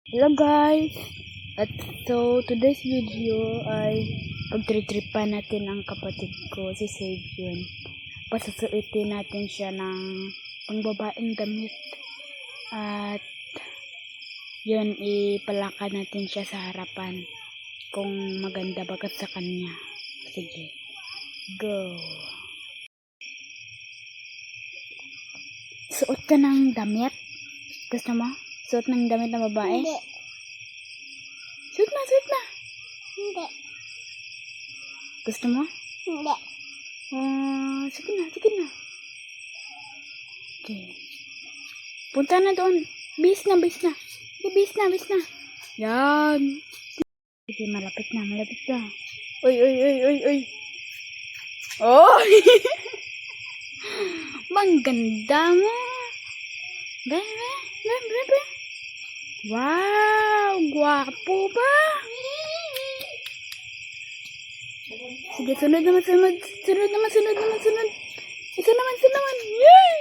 Hello guys! At so, today's video ay pagtritripan natin ang kapatid ko, si Savion. Pasusuitin natin siya ng pangbabaeng damit. At yun, ipalakad natin siya sa harapan kung maganda bagat sa kanya. Sige, go! Suot ka ng damit? Gusto mo? Suot ng damit na babae? Hindi. Suot na, suot na! Hindi. Gusto mo? Hindi. Sige na, sige na. Okay. Punta na doon. Bis na, bis na. Bis na, bis na. Yan. Sige, malapit na, malapit na. Uy, uy, uy, uy, uy. Oh! Bang ganda mo. Be, be, be, be, be. Wow, gwapo ba? Sige, sunod naman, sunod. Sunod naman, sunod naman, sunod. Isa naman, isa naman. Yay!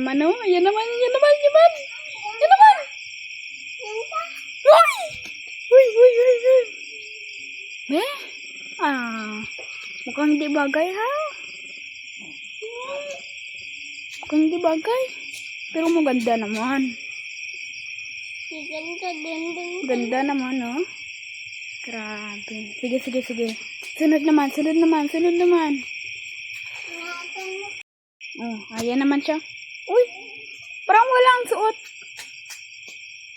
Mano, yan naman, yan naman, yan naman. Yan naman. Uy! Uy, uy, uy, uy. Be? Mukhang hindi bagay ha? Mukhang hindi bagay. Pero maganda naman. Ganda din. Ganda naman, no? Grabe. Sige, sige, sige. Sunod naman, sunod naman, sunod naman. Oh, ayan naman siya. Uy! Parang walang suot.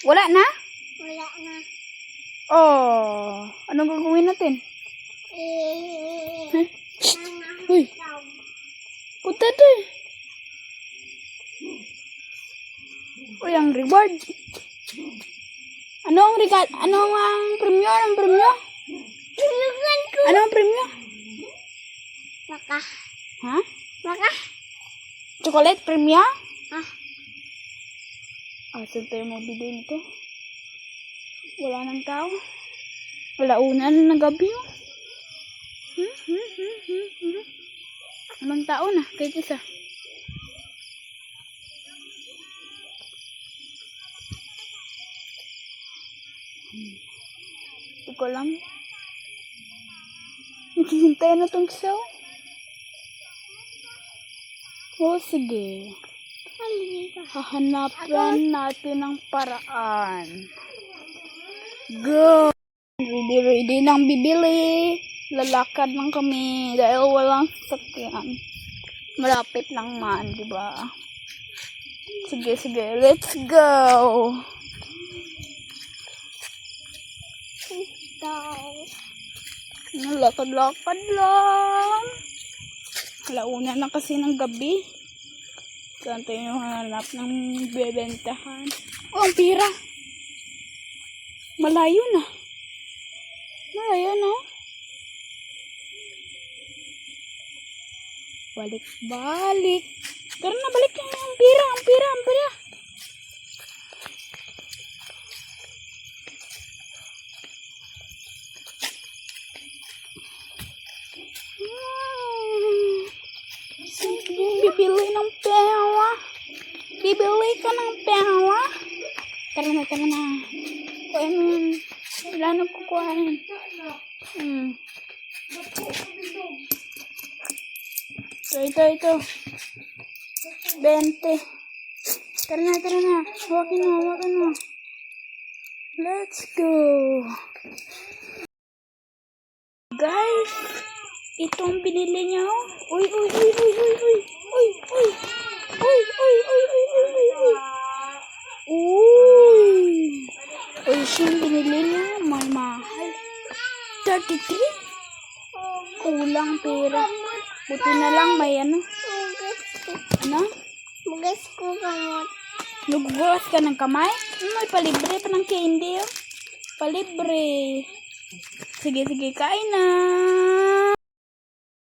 Wala na? Wala na. Oh, anong gagawin natin? Huh? Uy! Punta to eh. Uy, ang reward. Anong regalo? Anong ang premyo? Anong premyo? Tulugan ko. Anong premyo? Baka. Ha? Baka. Chocolate premyo? Ah. Saan tayo magbigay nito? Wala nang tao. Wala una na gabi oh. Anong tao na? Kahit isa. Hindi ko alam. Naghihintay na itong show. Oh, sige. Hahanapan natin ang paraan. Go! Ready nang bibili. Lalakad lang kami dahil walang sasakyan. Malapit lang man, di ba? Sige, sige. Let's go! Lakad-lakad lang. Launa na kasi ng gabi. Saan tayo hanap ng bebentahan? Oh, ang pira. Malayo na. Malayo na. Balik-balik. Tara na, balik na. Ang pira, ang pira, ang pira. Bibili ng pera. Bibili ka ng pera. Tara na, tara na. Kuha mo yan. Wala na kukuhain. Ito. 20. Tara na, tara na. Hawakin mo. Let's go. Guys, ito ang binili niya. Uy. Uy, siyang binili niya. Mahal. 33? Kulang pera. Buti na lang may ano. Ano? Bugas ko kamot. Nagbukas ka ng kamay? May palibre pa ng candy. Oh. Palibre. Sige, kain na.